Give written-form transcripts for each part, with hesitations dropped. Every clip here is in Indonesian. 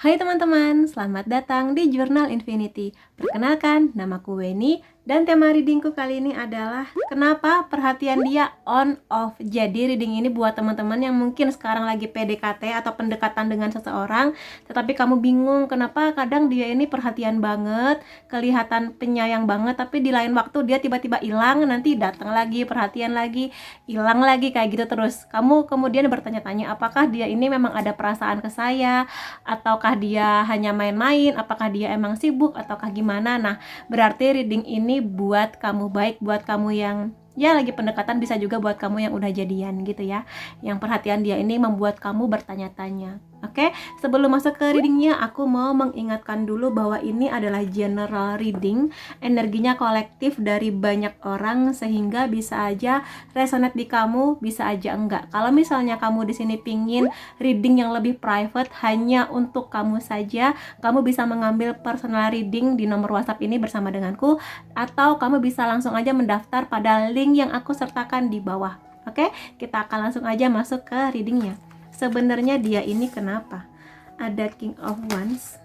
Hai teman-teman, selamat datang di Jurnal Infinity. Perkenalkan, namaku Weni dan tema readingku kali ini adalah kenapa perhatian dia on off. Jadi reading ini buat teman-teman yang mungkin sekarang lagi PDKT atau pendekatan dengan seseorang, tetapi kamu bingung kenapa kadang dia ini perhatian banget, kelihatan penyayang banget, tapi di lain waktu dia tiba-tiba hilang, nanti datang lagi, perhatian lagi, hilang lagi, kayak gitu terus. Kamu kemudian bertanya-tanya, apakah dia ini memang ada perasaan ke saya, ataukah dia hanya main-main, apakah dia emang sibuk, ataukah gimana. Nah, berarti reading ini buat kamu, baik buat kamu yang ya lagi pendekatan, bisa juga buat kamu yang udah jadian gitu ya, yang perhatian dia ini membuat kamu bertanya-tanya. Oke, sebelum masuk ke readingnya, aku mau mengingatkan dulu bahwa ini adalah general reading, energinya kolektif dari banyak orang, sehingga bisa aja resonate di kamu, bisa aja enggak. Kalau misalnya kamu di sini pingin reading yang lebih private, hanya untuk kamu saja, kamu bisa mengambil personal reading di nomor WhatsApp ini bersama denganku, atau kamu bisa langsung aja mendaftar pada link yang aku sertakan di bawah. Oke, kita akan langsung aja masuk ke readingnya. Sebenarnya dia ini kenapa? Ada King of Wands,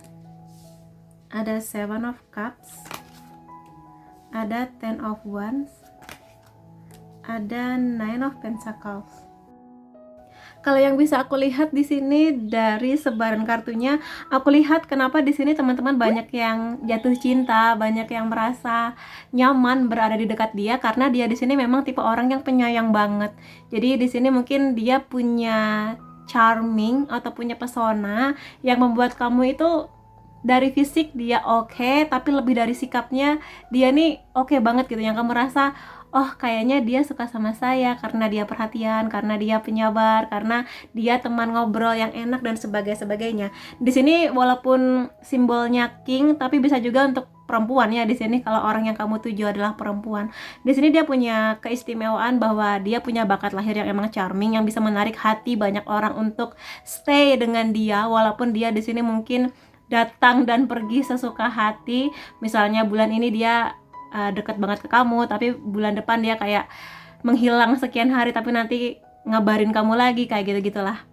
ada Seven of Cups, ada Ten of Wands, ada Nine of Pentacles. Kalau yang bisa aku lihat di sini dari sebaran kartunya, aku lihat kenapa di sini teman-teman banyak yang jatuh cinta, banyak yang merasa nyaman berada di dekat dia, karena dia di sini memang tipe orang yang penyayang banget. Jadi di sini mungkin dia punya charming atau punya pesona yang membuat kamu itu dari fisik dia oke, tapi lebih dari sikapnya dia nih oke banget gitu, yang kamu rasa oh kayaknya dia suka sama saya karena dia perhatian, karena dia penyabar, karena dia teman ngobrol yang enak dan sebagainya. Di sini walaupun simbolnya king, tapi bisa juga untuk perempuan ya. Di sini kalau orang yang kamu tuju adalah perempuan, di sini dia punya keistimewaan bahwa dia punya bakat lahir yang emang charming, yang bisa menarik hati banyak orang untuk stay dengan dia, walaupun dia di sini mungkin datang dan pergi sesuka hati. Misalnya bulan ini dia deket banget ke kamu, tapi bulan depan dia kayak menghilang sekian hari, tapi nanti ngabarin kamu lagi, kayak gitu-gitulah.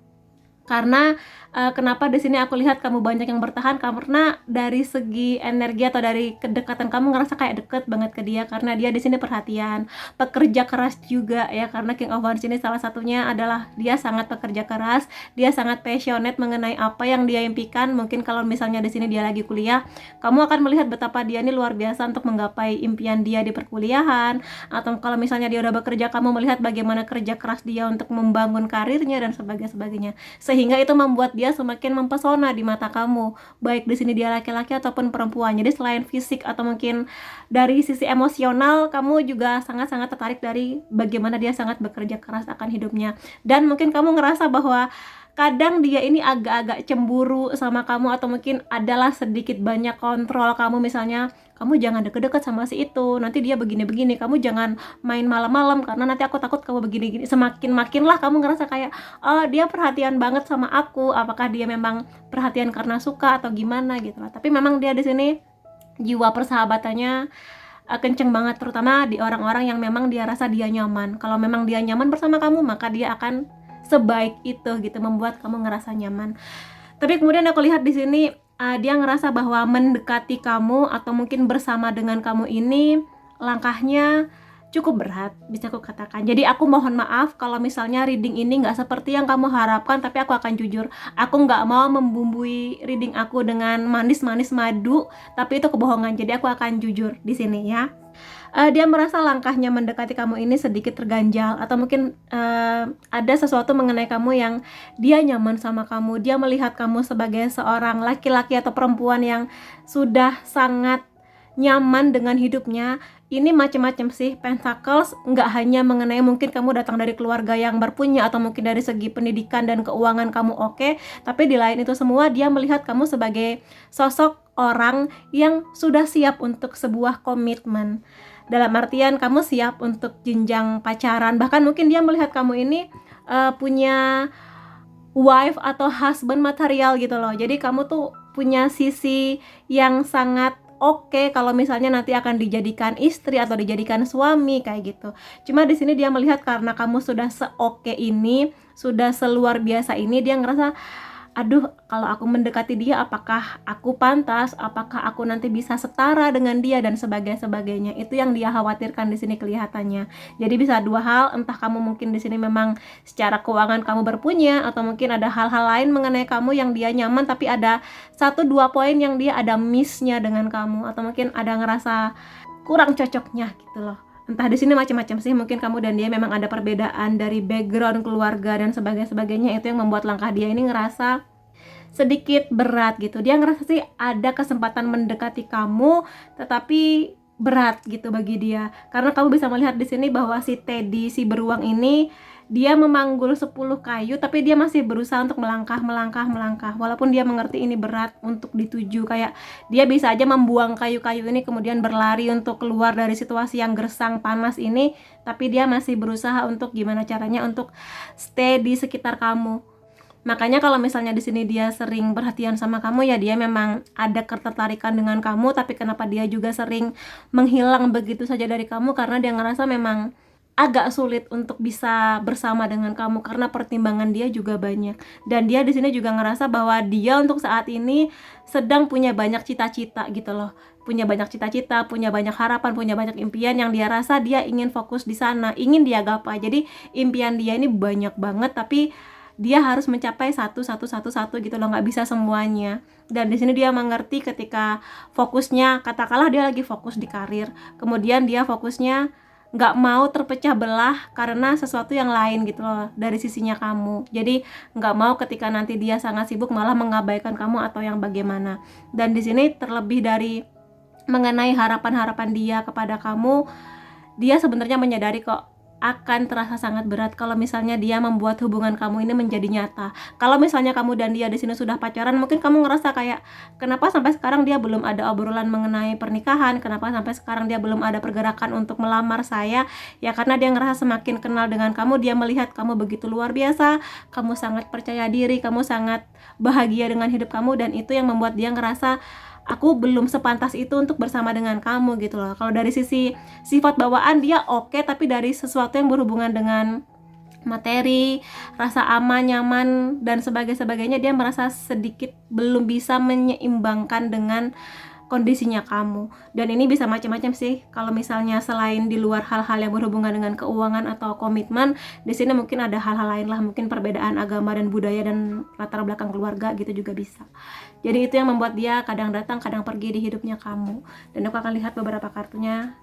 Karena kenapa di sini aku lihat kamu banyak yang bertahan, karena dari segi energi atau dari kedekatan kamu ngerasa kayak deket banget ke dia, karena dia di sini perhatian, pekerja keras juga ya, karena King of Wands ini salah satunya adalah dia sangat pekerja keras, dia sangat passionate mengenai apa yang dia impikan. Mungkin kalau misalnya di sini dia lagi kuliah, kamu akan melihat betapa dia ini luar biasa untuk menggapai impian dia di perkuliahan, atau kalau misalnya dia udah bekerja, kamu melihat bagaimana kerja keras dia untuk membangun karirnya dan sebagainya, sehingga itu membuat dia semakin mempesona di mata kamu, baik di sini dia laki-laki ataupun perempuan. Jadi selain fisik atau mungkin dari sisi emosional, kamu juga sangat-sangat tertarik dari bagaimana dia sangat bekerja keras akan hidupnya. Dan mungkin kamu ngerasa bahwa kadang dia ini agak-agak cemburu sama kamu, atau mungkin adalah sedikit banyak kontrol kamu. Misalnya, kamu jangan deket-deket sama si itu, nanti dia begini-begini, kamu jangan main malam-malam karena nanti aku takut kamu begini-gini. Semakin-makinlah kamu ngerasa kayak, oh dia perhatian banget sama aku, apakah dia memang perhatian karena suka atau gimana gitu lah. Tapi memang dia di sini jiwa persahabatannya kenceng banget, terutama di orang-orang yang memang dia rasa dia nyaman. Kalau memang dia nyaman bersama kamu, maka dia akan sebaik itu gitu, membuat kamu ngerasa nyaman. Tapi kemudian aku lihat di sini dia ngerasa bahwa mendekati kamu atau mungkin bersama dengan kamu ini langkahnya cukup berat, bisa aku katakan. Jadi aku mohon maaf kalau misalnya reading ini nggak seperti yang kamu harapkan, tapi aku akan jujur, aku nggak mau membumbui reading aku dengan manis-manis madu, tapi itu kebohongan. Jadi aku akan jujur di sini ya. Dia merasa langkahnya mendekati kamu ini sedikit terganjal, atau mungkin ada sesuatu mengenai kamu yang dia nyaman sama kamu. Dia melihat kamu sebagai seorang laki-laki atau perempuan yang sudah sangat nyaman dengan hidupnya. Ini macam-macam sih. Pentacles nggak hanya mengenai mungkin kamu datang dari keluarga yang berpunya, atau mungkin dari segi pendidikan dan keuangan kamu oke, tapi di lain itu semua dia melihat kamu sebagai sosok orang yang sudah siap untuk sebuah komitmen. Dalam artian kamu siap untuk jenjang pacaran, bahkan mungkin dia melihat kamu ini punya wife atau husband material gitu loh. Jadi kamu tuh punya sisi yang sangat oke kalau misalnya nanti akan dijadikan istri atau dijadikan suami, kayak gitu. Cuma di sini dia melihat karena kamu sudah seoke ini, sudah seluar biasa ini, dia ngerasa aduh, kalau aku mendekati dia apakah aku pantas, apakah aku nanti bisa setara dengan dia dan sebagainya. Itu yang dia khawatirkan di sini kelihatannya. Jadi bisa dua hal, entah kamu mungkin di sini memang secara keuangan kamu berpunya, atau mungkin ada hal-hal lain mengenai kamu yang dia nyaman tapi ada 1-2 poin yang dia ada miss-nya dengan kamu, atau mungkin ada ngerasa kurang cocoknya gitu loh. Entah di sini macam-macam sih, mungkin kamu dan dia memang ada perbedaan dari background keluarga dan sebagainya. Itu yang membuat langkah dia ini ngerasa sedikit berat gitu. Dia ngerasa sih ada kesempatan mendekati kamu, tetapi berat gitu bagi dia. Karena kamu bisa melihat di sini bahwa si Teddy, si beruang ini, dia memanggul 10 kayu tapi dia masih berusaha untuk melangkah walaupun dia mengerti ini berat untuk dituju. Kayak dia bisa aja membuang kayu-kayu ini kemudian berlari untuk keluar dari situasi yang gersang panas ini, tapi dia masih berusaha untuk gimana caranya untuk stay di sekitar kamu. Makanya kalau misalnya di sini dia sering perhatian sama kamu, ya dia memang ada ketertarikan dengan kamu, tapi kenapa dia juga sering menghilang begitu saja dari kamu, karena dia ngerasa memang agak sulit untuk bisa bersama dengan kamu karena pertimbangan dia juga banyak. Dan dia di sini juga ngerasa bahwa dia untuk saat ini sedang punya banyak cita-cita gitu loh. Punya banyak cita-cita, punya banyak harapan, punya banyak impian yang dia rasa dia ingin fokus di sana, ingin dia gapai. Jadi impian dia ini banyak banget, tapi dia harus mencapai satu gitu loh, nggak bisa semuanya. Dan di sini dia mengerti ketika fokusnya, katakanlah dia lagi fokus di karir, kemudian dia fokusnya nggak mau terpecah belah karena sesuatu yang lain gitu loh dari sisinya kamu. Jadi nggak mau ketika nanti dia sangat sibuk malah mengabaikan kamu atau yang bagaimana. Dan di sini terlebih dari mengenai harapan-harapan dia kepada kamu, dia sebenarnya menyadari kok akan terasa sangat berat kalau misalnya dia membuat hubungan kamu ini menjadi nyata. Kalau misalnya kamu dan dia di sini sudah pacaran, mungkin kamu ngerasa kayak kenapa sampai sekarang dia belum ada obrolan mengenai pernikahan, kenapa sampai sekarang dia belum ada pergerakan untuk melamar saya. Ya karena dia ngerasa semakin kenal dengan kamu, dia melihat kamu begitu luar biasa, kamu sangat percaya diri, kamu sangat bahagia dengan hidup kamu, dan itu yang membuat dia ngerasa aku belum sepantas itu untuk bersama dengan kamu gitu loh. Kalau dari sisi sifat bawaan dia oke, tapi dari sesuatu yang berhubungan dengan materi, rasa aman, nyaman, dan sebagainya, dia merasa sedikit belum bisa menyeimbangkan dengan kondisinya kamu. Dan ini bisa macam-macam sih. Kalau misalnya selain di luar hal-hal yang berhubungan dengan keuangan atau komitmen, di sini mungkin ada hal-hal lain lah, mungkin perbedaan agama dan budaya dan latar belakang keluarga gitu juga bisa. Jadi itu yang membuat dia kadang datang, kadang pergi di hidupnya kamu. Dan aku akan lihat beberapa kartunya.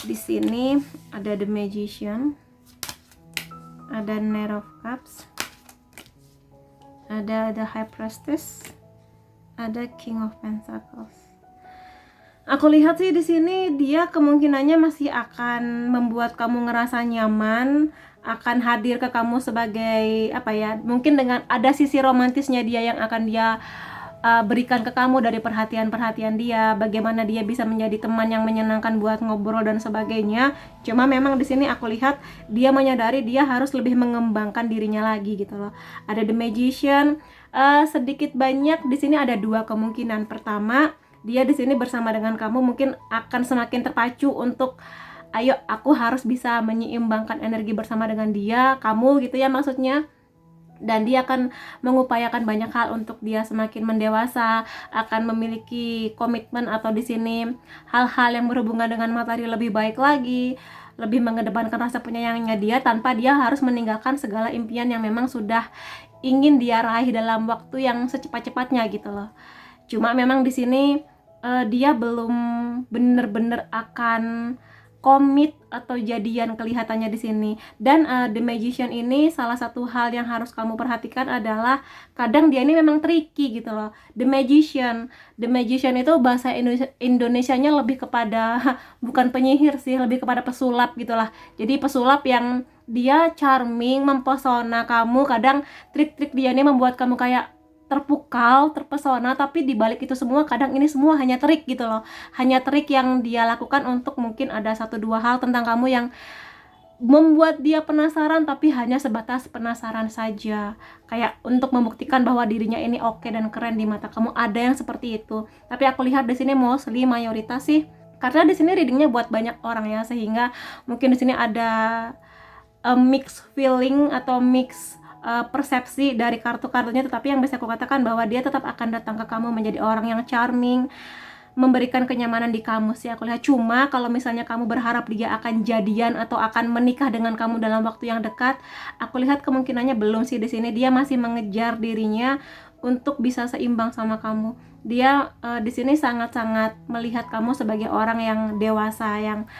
Di sini ada The Magician, ada Knight of Cups, ada The High Priestess, ada King of Pentacles. Aku lihat sih di sini dia kemungkinannya masih akan membuat kamu ngerasa nyaman, akan hadir ke kamu sebagai apa ya? Mungkin dengan ada sisi romantisnya dia yang akan dia berikan ke kamu dari perhatian dia, bagaimana dia bisa menjadi teman yang menyenangkan buat ngobrol dan sebagainya. Cuma memang di sini aku lihat dia menyadari dia harus lebih mengembangkan dirinya lagi gitu loh. Ada The Magician, sedikit banyak di sini ada dua kemungkinan. Pertama, dia di sini bersama dengan kamu mungkin akan semakin terpacu untuk ayo aku harus bisa menyeimbangkan energi bersama dengan dia, kamu gitu ya maksudnya. Dan dia akan mengupayakan banyak hal untuk dia semakin mendewasa, akan memiliki komitmen atau di sini hal-hal yang berhubungan dengan materi lebih baik lagi, lebih mengedepankan rasa penyayangnya dia tanpa dia harus meninggalkan segala impian yang memang sudah ingin dia raih dalam waktu yang secepat-cepatnya gitu loh. Cuma memang di sini dia belum bener-bener akan komit atau jadian kelihatannya di sini. Dan The Magician ini salah satu hal yang harus kamu perhatikan adalah kadang dia ini memang tricky gitu loh. The Magician itu bahasa Indonesianya lebih kepada bukan penyihir sih, lebih kepada pesulap gitulah. Jadi pesulap yang dia charming, mempesona kamu. Kadang trik-trik dia ini membuat kamu kayak terpukau, terpesona, tapi dibalik itu semua kadang ini semua hanya trik gitu loh, hanya trik yang dia lakukan untuk mungkin ada 1-2 hal tentang kamu yang membuat dia penasaran, tapi hanya sebatas penasaran saja, kayak untuk membuktikan bahwa dirinya ini oke dan keren di mata kamu. Ada yang seperti itu, tapi aku lihat di sini mostly mayoritas sih, karena di sini readingnya buat banyak orang ya, sehingga mungkin di sini ada mix feeling atau mix persepsi dari kartu-kartunya, tetapi yang bisa aku katakan bahwa dia tetap akan datang ke kamu menjadi orang yang charming, memberikan kenyamanan di kamu sih aku lihat. Cuma kalau misalnya kamu berharap dia akan jadian atau akan menikah dengan kamu dalam waktu yang dekat, aku lihat kemungkinannya belum sih di sini. Dia masih mengejar dirinya untuk bisa seimbang sama kamu. Dia di sini sangat-sangat melihat kamu sebagai orang yang dewasa, yang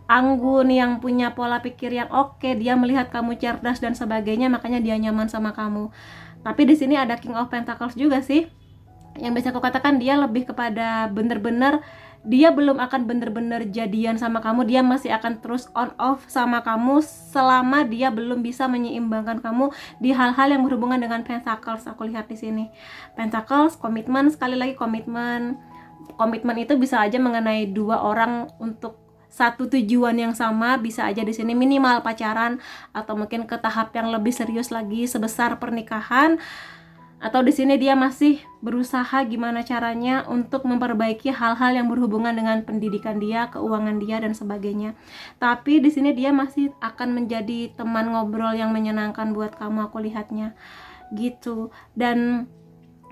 anggun, yang punya pola pikir yang oke. Dia melihat kamu cerdas dan sebagainya, makanya dia nyaman sama kamu. Tapi di sini ada King of Pentacles juga sih. Yang bisa aku katakan dia lebih kepada bener-bener dia belum akan bener-bener jadian sama kamu. Dia masih akan terus on off sama kamu selama dia belum bisa menyeimbangkan kamu di hal-hal yang berhubungan dengan Pentacles. Aku lihat di sini Pentacles, komitmen, sekali lagi komitmen. Komitmen itu bisa aja mengenai dua orang untuk satu tujuan yang sama, bisa aja di sini minimal pacaran atau mungkin ke tahap yang lebih serius lagi sebesar pernikahan. Atau di sini dia masih berusaha gimana caranya untuk memperbaiki hal-hal yang berhubungan dengan pendidikan dia, keuangan dia dan sebagainya. Tapi di sini dia masih akan menjadi teman ngobrol yang menyenangkan buat kamu, aku lihatnya gitu. Dan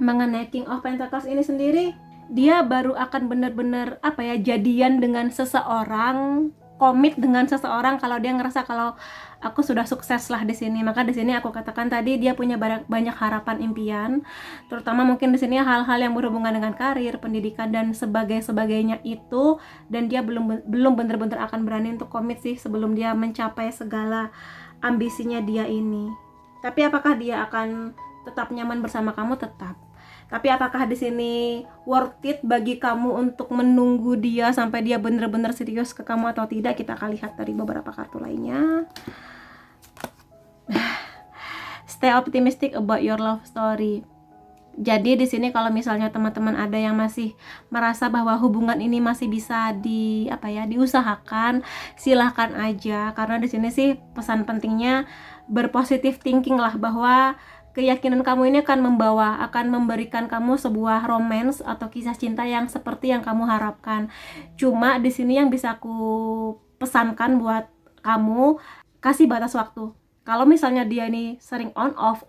mengenai King of Pentacles ini sendiri, dia baru akan benar-benar jadian dengan seseorang, komit dengan seseorang kalau dia ngerasa kalau aku sudah sukses lah di sini. Maka di sini aku katakan tadi dia punya banyak harapan, impian, terutama mungkin di sini hal-hal yang berhubungan dengan karir, pendidikan dan sebagainya itu, dan dia belum bener-bener akan berani untuk komit sih sebelum dia mencapai segala ambisinya dia ini. Tapi apakah dia akan tetap nyaman bersama kamu? Tetap. Tapi apakah di sini worth it bagi kamu untuk menunggu dia sampai dia bener-bener serius ke kamu atau tidak? Kita akan lihat dari beberapa kartu lainnya. Stay optimistic about your love story. Jadi di sini kalau misalnya teman-teman ada yang masih merasa bahwa hubungan ini masih bisa diusahakan, silahkan aja. Karena di sini sih pesan pentingnya berpositif thinking lah, bahwa keyakinan kamu ini akan memberikan kamu sebuah romance atau kisah cinta yang seperti yang kamu harapkan. Cuma di sini yang bisa aku pesankan buat kamu, kasih batas waktu. Kalau misalnya dia ini sering on off,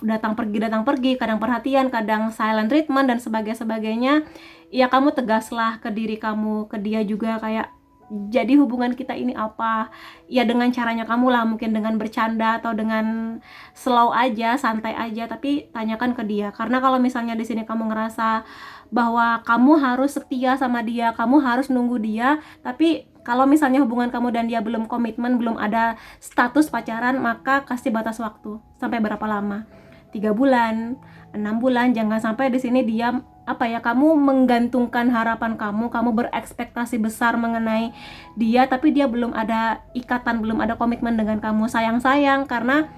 datang pergi, kadang perhatian, kadang silent treatment dan sebagainya, ya kamu tegaslah ke diri kamu, ke dia juga, kayak jadi hubungan kita ini apa? Ya dengan caranya kamu lah, mungkin dengan bercanda atau dengan slow aja, santai aja, tapi tanyakan ke dia. Karena kalau misalnya di sini kamu ngerasa bahwa kamu harus setia sama dia, kamu harus nunggu dia, tapi kalau misalnya hubungan kamu dan dia belum komitmen, belum ada status pacaran, maka kasih batas waktu. Sampai berapa lama? 3 bulan, 6 bulan, jangan sampai di sini dia kamu menggantungkan harapan kamu berekspektasi besar mengenai dia, tapi dia belum ada ikatan, belum ada komitmen dengan kamu. Sayang, karena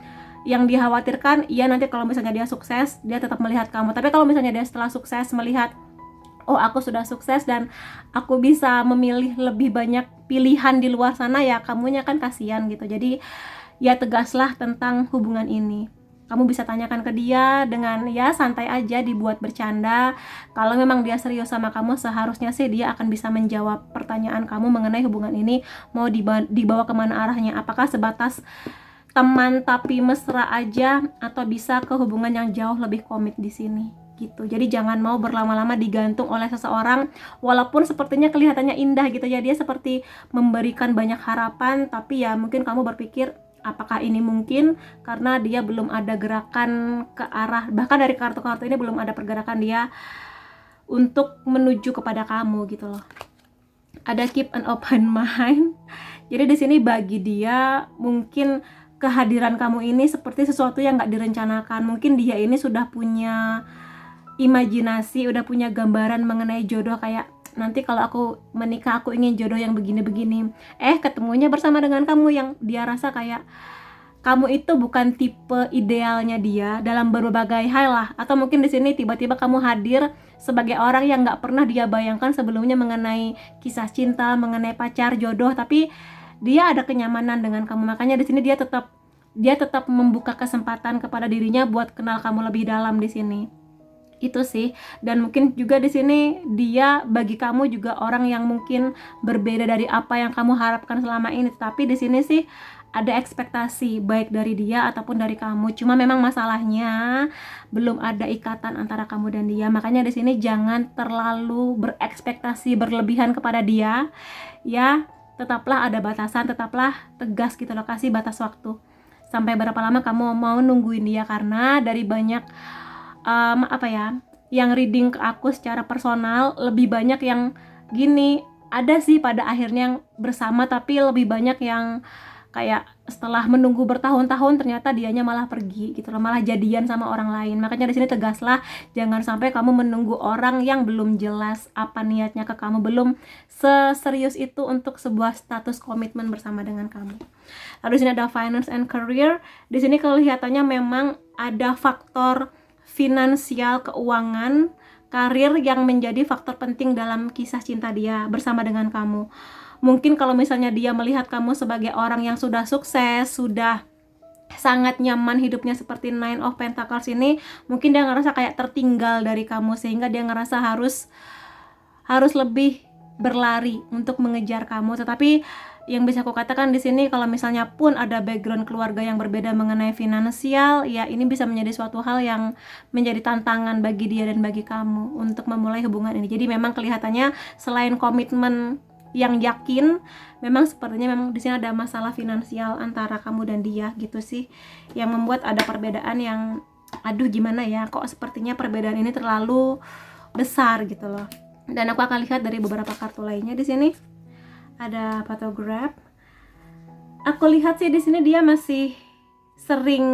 yang dikhawatirkan, iya nanti kalau misalnya dia sukses, dia tetap melihat kamu. Tapi kalau misalnya dia setelah sukses melihat, oh aku sudah sukses dan aku bisa memilih lebih banyak pilihan di luar sana, ya kamunya kan kasihan gitu. Jadi ya tegaslah tentang hubungan ini. Kamu bisa tanyakan ke dia dengan ya santai aja, dibuat bercanda. Kalau memang dia serius sama kamu, seharusnya sih dia akan bisa menjawab pertanyaan kamu mengenai hubungan ini mau dibawa kemana arahnya. Apakah sebatas teman tapi mesra aja, atau bisa ke hubungan yang jauh lebih komit di sini gitu. Jadi jangan mau berlama-lama digantung oleh seseorang, walaupun sepertinya kelihatannya indah gitu ya, dia seperti memberikan banyak harapan, tapi ya mungkin kamu berpikir apakah ini mungkin, karena dia belum ada gerakan ke arah, bahkan dari kartu-kartu ini belum ada pergerakan dia untuk menuju kepada kamu gitu loh. Ada keep an open mind. Jadi di sini bagi dia mungkin kehadiran kamu ini seperti sesuatu yang nggak direncanakan. Mungkin dia ini sudah punya imajinasi, udah punya gambaran mengenai jodoh, kayak nanti kalau aku menikah aku ingin jodoh yang begini-begini. Ketemunya bersama dengan kamu yang dia rasa kayak kamu itu bukan tipe idealnya dia dalam berbagai hal lah. Atau mungkin di sini tiba-tiba kamu hadir sebagai orang yang nggak pernah dia bayangkan sebelumnya mengenai kisah cinta, mengenai pacar, jodoh, tapi dia ada kenyamanan dengan kamu. Makanya di sini dia tetap membuka kesempatan kepada dirinya buat kenal kamu lebih dalam di sini. Itu sih. Dan mungkin juga di sini dia bagi kamu juga orang yang mungkin berbeda dari apa yang kamu harapkan selama ini. Tapi di sini sih ada ekspektasi baik dari dia ataupun dari kamu. Cuma memang masalahnya belum ada ikatan antara kamu dan dia. Makanya di sini jangan terlalu berekspektasi berlebihan kepada dia. Ya, tetaplah ada batasan, tetaplah tegas gitu loh, kasih batas waktu. Sampai berapa lama kamu mau nungguin dia, karena dari banyak yang reading ke aku secara personal, lebih banyak yang gini, ada sih pada akhirnya yang bersama, tapi lebih banyak yang kayak setelah menunggu bertahun-tahun ternyata dianya malah pergi gitu loh, malah jadian sama orang lain. Makanya di sini tegaslah, jangan sampai kamu menunggu orang yang belum jelas apa niatnya ke kamu, belum seserius itu untuk sebuah status komitmen bersama dengan kamu. Lalu di sini ada finance and career. Di sini kelihatannya memang ada faktor finansial, keuangan, karir yang menjadi faktor penting dalam kisah cinta dia bersama dengan kamu. Mungkin kalau misalnya dia melihat kamu sebagai orang yang sudah sukses, sudah sangat nyaman hidupnya seperti Nine of Pentacles ini, mungkin dia ngerasa kayak tertinggal dari kamu, sehingga dia ngerasa harus lebih berlari untuk mengejar kamu. Tetapi yang bisa aku katakan di sini, kalau misalnya pun ada background keluarga yang berbeda mengenai finansial, ya ini bisa menjadi suatu hal yang menjadi tantangan bagi dia dan bagi kamu untuk memulai hubungan ini. Jadi memang kelihatannya selain komitmen yang yakin, memang sepertinya memang di sini ada masalah finansial antara kamu dan dia gitu sih, yang membuat ada perbedaan yang aduh gimana ya, kok sepertinya perbedaan ini terlalu besar gitu loh. Dan aku akan lihat dari beberapa kartu lainnya. Di sini ada photograph. Aku lihat sih di sini dia masih sering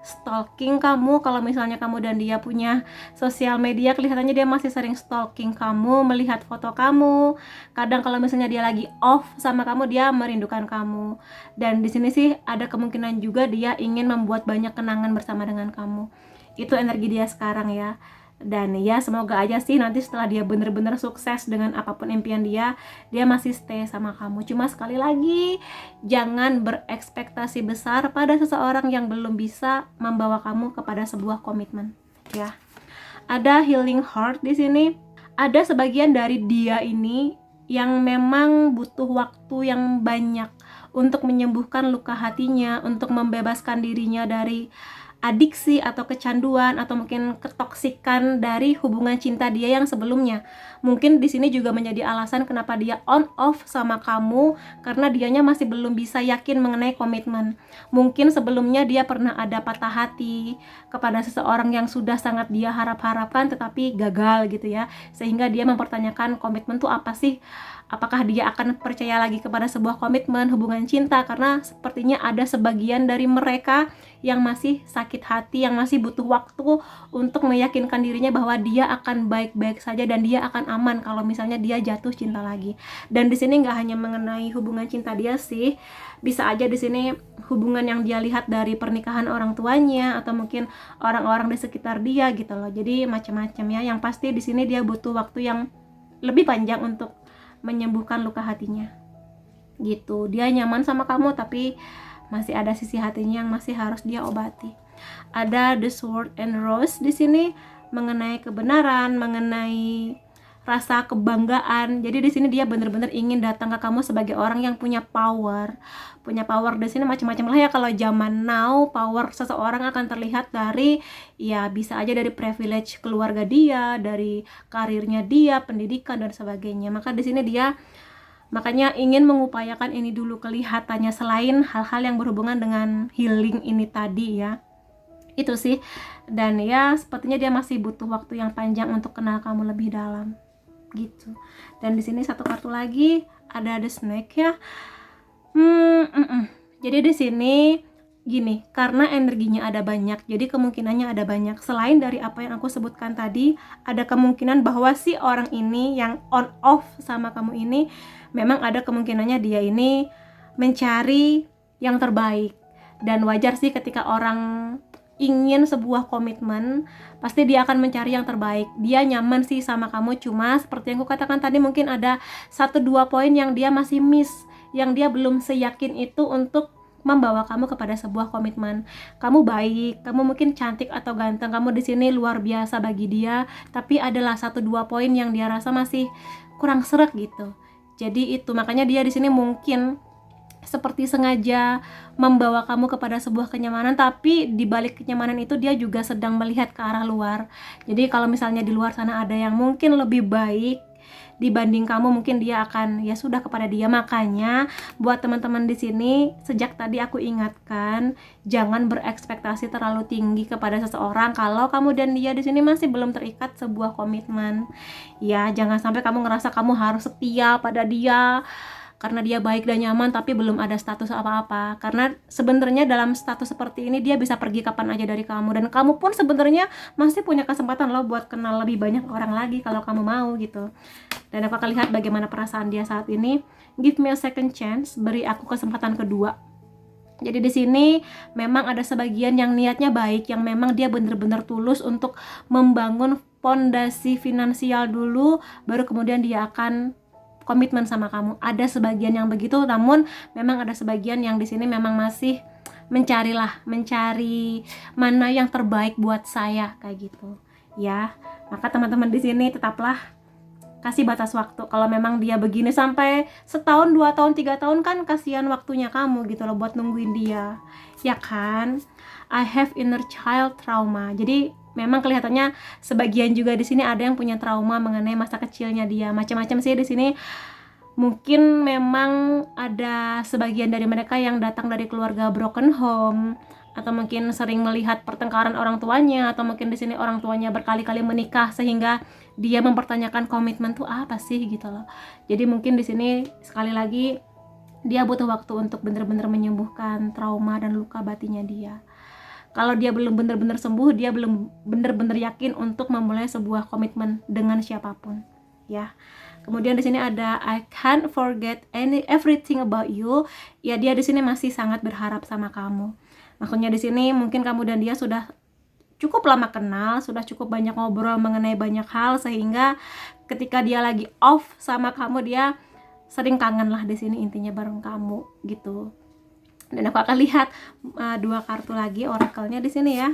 stalking kamu. Kalau misalnya kamu dan dia punya sosial media, kelihatannya dia masih sering stalking kamu, melihat foto kamu. Kadang kalau misalnya dia lagi off sama kamu, dia merindukan kamu. Dan di sini sih ada kemungkinan juga dia ingin membuat banyak kenangan bersama dengan kamu. Itu energi dia sekarang ya. Dan ya semoga aja sih nanti setelah dia bener-bener sukses dengan apapun impian dia masih stay sama kamu. Cuma sekali lagi, jangan berekspektasi besar pada seseorang yang belum bisa membawa kamu kepada sebuah komitmen ya. Ada healing heart di sini. Ada sebagian dari dia ini yang memang butuh waktu yang banyak untuk menyembuhkan luka hatinya, untuk membebaskan dirinya dari adiksi atau kecanduan atau mungkin ketoksikan dari hubungan cinta dia yang sebelumnya. Mungkin di sini juga menjadi alasan kenapa dia on off sama kamu, karena dianya masih belum bisa yakin mengenai komitmen. Mungkin sebelumnya dia pernah ada patah hati kepada seseorang yang sudah sangat dia harap-harapkan tetapi gagal gitu ya, sehingga dia mempertanyakan komitmen tuh apa sih, apakah dia akan percaya lagi kepada sebuah komitmen hubungan cinta, karena sepertinya ada sebagian dari mereka yang masih sakit hati, yang masih butuh waktu untuk meyakinkan dirinya bahwa dia akan baik-baik saja dan dia akan aman kalau misalnya dia jatuh cinta lagi. Dan di sini nggak hanya mengenai hubungan cinta dia sih, bisa aja di sini hubungan yang dia lihat dari pernikahan orang tuanya atau mungkin orang-orang di sekitar dia gitu loh. Jadi macam-macam ya. Yang pasti di sini dia butuh waktu yang lebih panjang untuk menyembuhkan luka hatinya gitu. Dia nyaman sama kamu tapi masih ada sisi hatinya yang masih harus dia obati. Ada the sword and rose di sini mengenai kebenaran, mengenai rasa kebanggaan. Jadi di sini dia benar-benar ingin datang ke kamu sebagai orang yang punya power. Punya power di sini macam-macam lah ya. Kalau zaman now, power seseorang akan terlihat dari ya bisa aja dari privilege keluarga dia, dari karirnya dia, pendidikan dan sebagainya. Maka di sini dia makanya ingin mengupayakan ini dulu kelihatannya, selain hal-hal yang berhubungan dengan healing ini tadi ya. Itu sih. Dan ya sepertinya dia masih butuh waktu yang panjang untuk kenal kamu lebih dalam gitu. Dan di sini satu kartu lagi ada the snake ya. Jadi di sini gini, karena energinya ada banyak, jadi kemungkinannya ada banyak. Selain dari apa yang aku sebutkan tadi, ada kemungkinan bahwa si orang ini yang on off sama kamu ini memang ada kemungkinannya dia ini mencari yang terbaik. Dan wajar sih ketika orang ingin sebuah komitmen, pasti dia akan mencari yang terbaik. Dia nyaman sih sama kamu, cuma seperti yang aku katakan tadi, mungkin ada 1-2 poin yang dia masih miss, yang dia belum seyakin itu untuk membawa kamu kepada sebuah komitmen. Kamu baik, kamu mungkin cantik atau ganteng, kamu di sini luar biasa bagi dia, tapi adalah 1-2 poin yang dia rasa masih kurang sreg gitu. Jadi itu makanya dia di sini mungkin seperti sengaja membawa kamu kepada sebuah kenyamanan, tapi di balik kenyamanan itu dia juga sedang melihat ke arah luar. Jadi kalau misalnya di luar sana ada yang mungkin lebih baik dibanding kamu, mungkin dia akan ya sudah kepada dia. Makanya buat teman-teman di sini, sejak tadi aku ingatkan jangan berekspektasi terlalu tinggi kepada seseorang kalau kamu dan dia di sini masih belum terikat sebuah komitmen. Ya, jangan sampai kamu ngerasa kamu harus setia pada dia karena dia baik dan nyaman tapi belum ada status apa-apa. Karena sebenarnya dalam status seperti ini dia bisa pergi kapan aja dari kamu, dan kamu pun sebenarnya masih punya kesempatan loh buat kenal lebih banyak orang lagi kalau kamu mau gitu. Dan aku akan lihat bagaimana perasaan dia saat ini. Give me a second chance, beri aku kesempatan kedua. Jadi di sini memang ada sebagian yang niatnya baik, yang memang dia benar-benar tulus untuk membangun fondasi finansial dulu, baru kemudian dia akan komitmen sama kamu. Ada sebagian yang begitu, namun memang ada sebagian yang di sini memang masih mencari mana yang terbaik buat saya kayak gitu. Ya, maka teman-teman di sini tetaplah kasih batas waktu. Kalau memang dia begini sampai setahun, 2 tahun, 3 tahun, kan kasihan waktunya kamu gitu loh buat nungguin dia. Ya kan? I have inner child trauma. Jadi memang kelihatannya sebagian juga di sini ada yang punya trauma mengenai masa kecilnya dia. Macam-macam sih di sini. Mungkin memang ada sebagian dari mereka yang datang dari keluarga broken home, atau mungkin sering melihat pertengkaran orang tuanya, atau mungkin di sini orang tuanya berkali-kali menikah sehingga dia mempertanyakan komitmen tuh apa sih gitu loh. Jadi mungkin di sini sekali lagi dia butuh waktu untuk benar-benar menyembuhkan trauma dan luka batinnya dia. Kalau dia belum benar-benar sembuh, dia belum benar-benar yakin untuk memulai sebuah komitmen dengan siapapun, ya. Kemudian di sini ada I can't forget everything about you. Ya, dia di sini masih sangat berharap sama kamu. Maksudnya di sini mungkin kamu dan dia sudah cukup lama kenal, sudah cukup banyak ngobrol mengenai banyak hal, sehingga ketika dia lagi off sama kamu, dia sering kangen lah di sini intinya bareng kamu gitu. Dan aku akan lihat 2 kartu lagi oracle-nya di sini ya.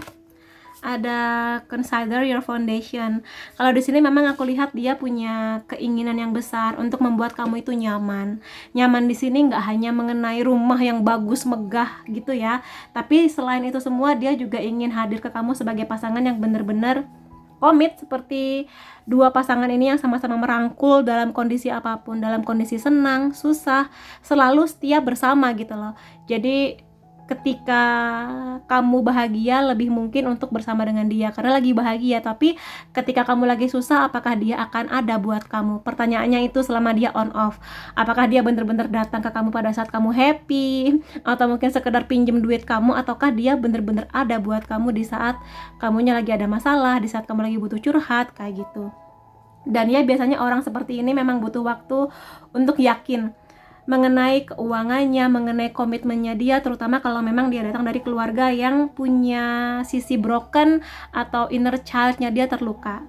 Ada consider your foundation. Kalau di sini memang aku lihat dia punya keinginan yang besar untuk membuat kamu itu nyaman. Nyaman di sini nggak hanya mengenai rumah yang bagus megah gitu ya, tapi selain itu semua dia juga ingin hadir ke kamu sebagai pasangan yang benar-benar komit, seperti 2 pasangan ini yang sama-sama merangkul dalam kondisi apapun, dalam kondisi senang, susah, selalu setia bersama gitu loh. Jadi ketika kamu bahagia lebih mungkin untuk bersama dengan dia karena lagi bahagia, tapi ketika kamu lagi susah, apakah dia akan ada buat kamu? Pertanyaannya itu selama dia on off. Apakah dia benar-benar datang ke kamu pada saat kamu happy, atau mungkin sekedar pinjem duit kamu, ataukah dia benar-benar ada buat kamu di saat kamunya lagi ada masalah, di saat kamu lagi butuh curhat kayak gitu. Dan ya biasanya orang seperti ini memang butuh waktu untuk yakin mengenai keuangannya, mengenai komitmennya dia, terutama kalau memang dia datang dari keluarga yang punya sisi broken atau inner child-nya dia terluka.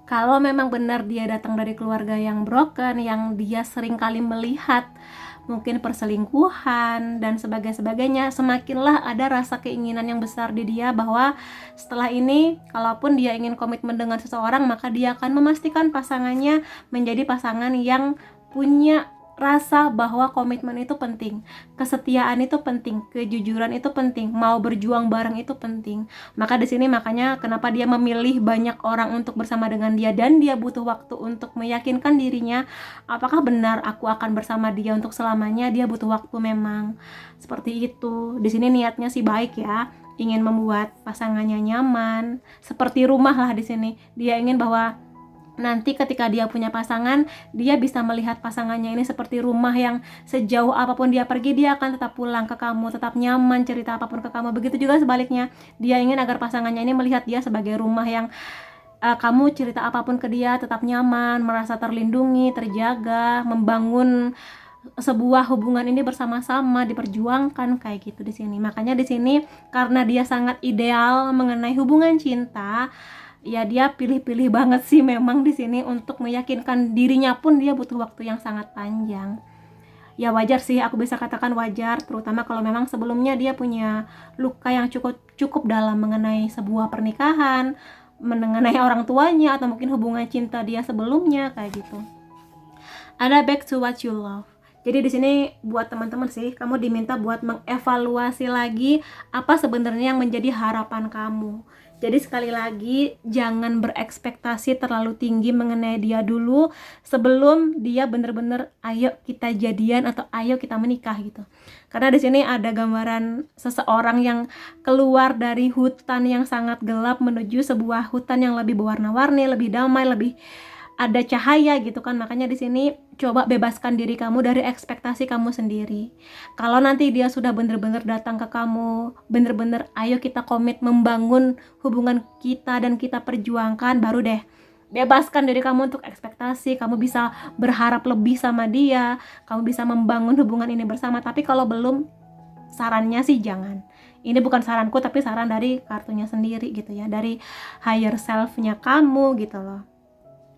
Kalau memang benar dia datang dari keluarga yang broken, yang dia sering kali melihat mungkin perselingkuhan dan sebagainya, semakinlah ada rasa keinginan yang besar di dia bahwa setelah ini kalaupun dia ingin komitmen dengan seseorang, maka dia akan memastikan pasangannya menjadi pasangan yang punya rasa bahwa komitmen itu penting, kesetiaan itu penting, kejujuran itu penting, mau berjuang bareng itu penting. Maka di sini makanya kenapa dia memilih banyak orang untuk bersama dengan dia, dan dia butuh waktu untuk meyakinkan dirinya apakah benar aku akan bersama dia untuk selamanya. Dia butuh waktu memang seperti itu. Di sini niatnya sih baik ya, ingin membuat pasangannya nyaman, seperti rumah lah di sini. Dia ingin bahwa nanti ketika dia punya pasangan, dia bisa melihat pasangannya ini seperti rumah yang sejauh apapun dia pergi, dia akan tetap pulang ke kamu, tetap nyaman cerita apapun ke kamu. Begitu juga sebaliknya, dia ingin agar pasangannya ini melihat dia sebagai rumah yang kamu cerita apapun ke dia tetap nyaman, merasa terlindungi, terjaga, membangun sebuah hubungan ini bersama-sama, diperjuangkan kayak gitu di sini. Makanya di sini karena dia sangat ideal mengenai hubungan cinta, ya dia pilih-pilih banget sih memang di sini untuk meyakinkan dirinya pun dia butuh waktu yang sangat panjang. Ya wajar sih, aku bisa katakan wajar, terutama kalau memang sebelumnya dia punya luka yang cukup dalam mengenai sebuah pernikahan, mengenai orang tuanya, atau mungkin hubungan cinta dia sebelumnya kayak gitu. Ada back to what you love. Jadi di sini buat teman-teman sih, kamu diminta buat mengevaluasi lagi apa sebenarnya yang menjadi harapan kamu. Jadi sekali lagi, jangan berekspektasi terlalu tinggi mengenai dia dulu sebelum dia bener-bener ayo kita jadian atau ayo kita menikah gitu. Karena di sini ada gambaran seseorang yang keluar dari hutan yang sangat gelap menuju sebuah hutan yang lebih berwarna-warni, lebih damai, lebih ada cahaya gitu kan. Makanya di sini coba bebaskan diri kamu dari ekspektasi kamu sendiri. Kalau nanti dia sudah bener-bener datang ke kamu, bener-bener ayo kita komit membangun hubungan kita dan kita perjuangkan, baru deh bebaskan diri kamu untuk ekspektasi. Kamu bisa berharap lebih sama dia, kamu bisa membangun hubungan ini bersama. Tapi kalau belum, sarannya sih jangan. Ini bukan saranku tapi saran dari kartunya sendiri gitu ya, dari higher self-nya kamu gitu loh.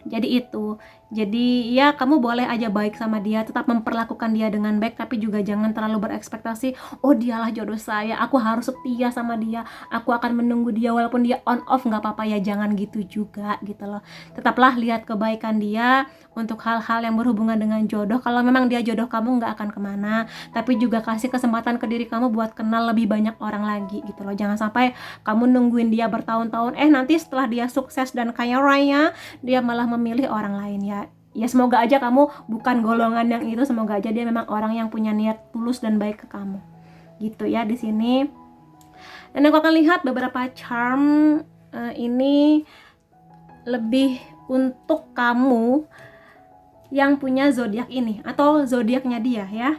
Jadi itu, jadi ya kamu boleh aja baik sama dia, tetap memperlakukan dia dengan baik, tapi juga jangan terlalu berekspektasi, oh dialah jodoh saya, aku harus setia sama dia, aku akan menunggu dia walaupun dia on off, nggak apa-apa ya, jangan gitu juga gitu loh. Tetaplah lihat kebaikan dia untuk hal-hal yang berhubungan dengan jodoh. Kalau memang dia jodoh kamu, nggak akan kemana, tapi juga kasih kesempatan ke diri kamu buat kenal lebih banyak orang lagi gitu loh. Jangan sampai kamu nungguin dia bertahun-tahun, nanti setelah dia sukses dan kaya raya, dia malah memilih orang lain ya. Ya semoga aja kamu bukan golongan yang itu, semoga aja dia memang orang yang punya niat tulus dan baik ke kamu. Gitu ya di sini. Dan aku akan lihat beberapa charm ini lebih untuk kamu yang punya zodiak ini atau zodiaknya dia ya.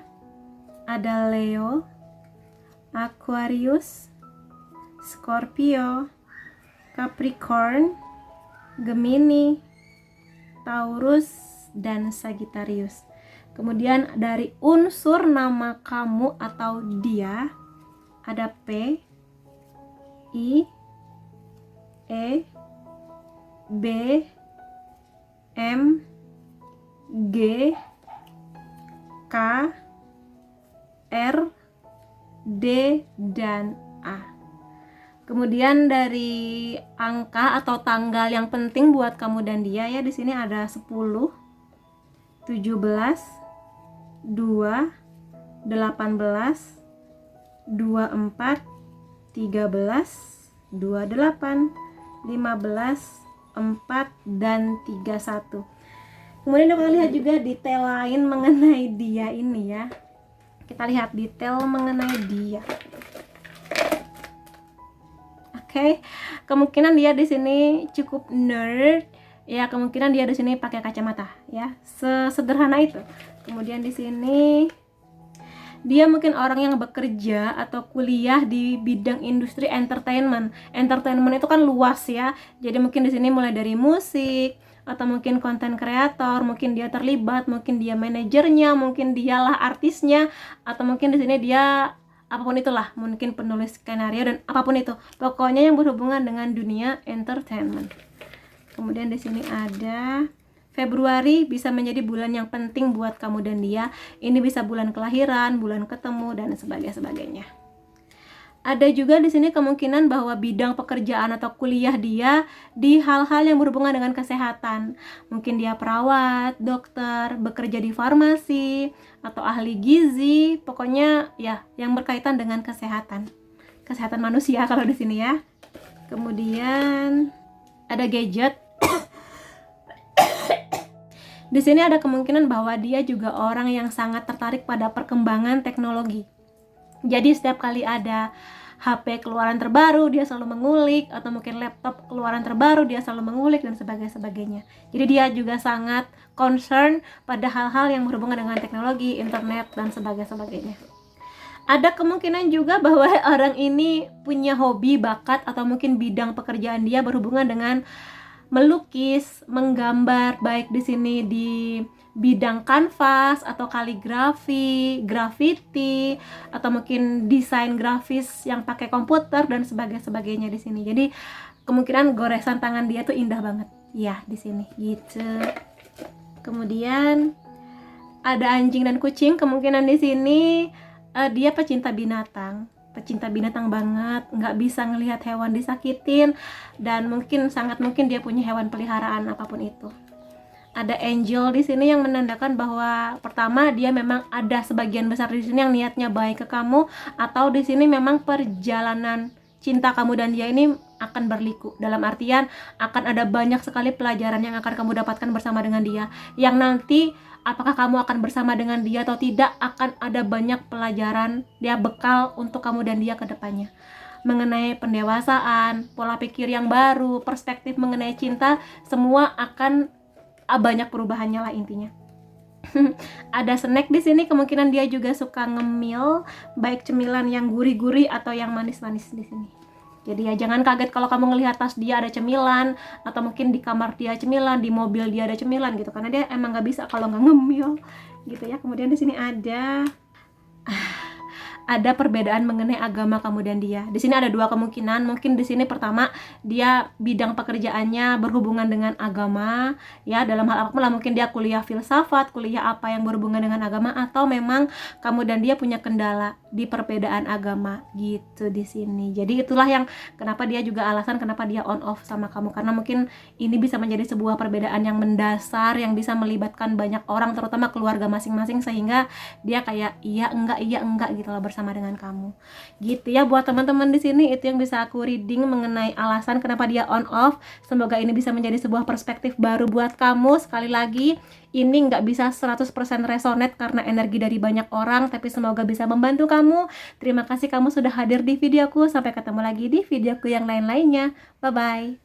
Ada Leo, Aquarius, Scorpio, Capricorn, Gemini, Taurus, dan Sagittarius. Kemudian dari unsur nama kamu atau dia ada P, I, E, B, M, G, K, R, D, dan A. Kemudian dari angka atau tanggal yang penting buat kamu dan dia ya, di sini ada 10, 17, 2, 18, 24, 13, 28, 15, 4, dan 31. Kemudian kita lihat juga detail lain mengenai dia ini ya. Kita lihat detail mengenai dia. Oke, kemungkinan dia di sini cukup nerd ya, kemungkinan dia di sini pakai kacamata ya, sesederhana itu. Kemudian di sini dia mungkin orang yang bekerja atau kuliah di bidang industri entertainment. Entertainment itu kan luas ya, jadi mungkin di sini mulai dari musik atau mungkin konten kreator, mungkin dia terlibat, mungkin dia manajernya, mungkin dialah artisnya, atau mungkin di sini dia apapun itulah, mungkin penulis skenario dan apapun itu, pokoknya yang berhubungan dengan dunia entertainment. Kemudian di sini ada Februari bisa menjadi bulan yang penting buat kamu dan dia. Ini bisa bulan kelahiran, bulan ketemu, dan sebagainya. Ada juga di sini kemungkinan bahwa bidang pekerjaan atau kuliah dia di hal-hal yang berhubungan dengan kesehatan. Mungkin dia perawat, dokter, bekerja di farmasi, atau ahli gizi, pokoknya ya yang berkaitan dengan kesehatan. Kesehatan manusia kalau di sini ya. Kemudian ada gadget. Di sini ada kemungkinan bahwa dia juga orang yang sangat tertarik pada perkembangan teknologi. Jadi setiap kali ada HP keluaran terbaru, dia selalu mengulik, atau mungkin laptop keluaran terbaru, dia selalu mengulik, dan sebagainya. Jadi dia juga sangat concern pada hal-hal yang berhubungan dengan teknologi, internet, dan sebagainya. Ada kemungkinan juga bahwa orang ini punya hobi, bakat, atau mungkin bidang pekerjaan dia berhubungan dengan melukis, menggambar, baik di sini di bidang kanvas atau kaligrafi, graffiti, atau mungkin desain grafis yang pakai komputer dan sebagainya di sini. Jadi kemungkinan goresan tangan dia tuh indah banget ya di sini gitu. Kemudian ada anjing dan kucing, kemungkinan di sini dia pecinta binatang banget, nggak bisa ngelihat hewan disakitin, dan sangat mungkin dia punya hewan peliharaan apapun itu. Ada angel di sini yang menandakan bahwa pertama dia memang ada sebagian besar di sini yang niatnya baik ke kamu, atau di sini memang perjalanan cinta kamu dan dia ini akan berliku. Dalam artian akan ada banyak sekali pelajaran yang akan kamu dapatkan bersama dengan dia. Yang nanti apakah kamu akan bersama dengan dia atau tidak, akan ada banyak pelajaran, dia bekal untuk kamu dan dia ke depannya. Mengenai pendewasaan, pola pikir yang baru, perspektif mengenai cinta, semua akan banyak perubahannya lah intinya. Ada snack di sini, kemungkinan dia juga suka ngemil, baik cemilan yang gurih-gurih atau yang manis-manis di sini. Jadi ya jangan kaget kalau kamu ngelihat tas dia ada cemilan, atau mungkin di kamar dia cemilan, di mobil dia ada cemilan gitu, karena dia emang nggak bisa kalau nggak ngemil gitu ya. Kemudian di sini ada perbedaan mengenai agama kamu dan dia. Di sini ada dua kemungkinan. Mungkin di sini pertama dia bidang pekerjaannya berhubungan dengan agama, ya dalam hal apapun lah, mungkin dia kuliah filsafat, kuliah apa yang berhubungan dengan agama, atau memang kamu dan dia punya kendala di perbedaan agama gitu di sini. Jadi itulah yang kenapa dia juga alasan kenapa dia on off sama kamu, karena mungkin ini bisa menjadi sebuah perbedaan yang mendasar yang bisa melibatkan banyak orang, terutama keluarga masing-masing, sehingga dia kayak iya enggak gitu loh bersama dengan kamu. Gitu ya buat teman-teman di sini, itu yang bisa aku reading mengenai alasan kenapa dia on off. Semoga ini bisa menjadi sebuah perspektif baru buat kamu. Sekali lagi, ini nggak bisa 100% resonate karena energi dari banyak orang, tapi semoga bisa membantu kamu. Terima kasih kamu sudah hadir di videoku. Sampai ketemu lagi di videoku yang lain-lainnya. Bye bye.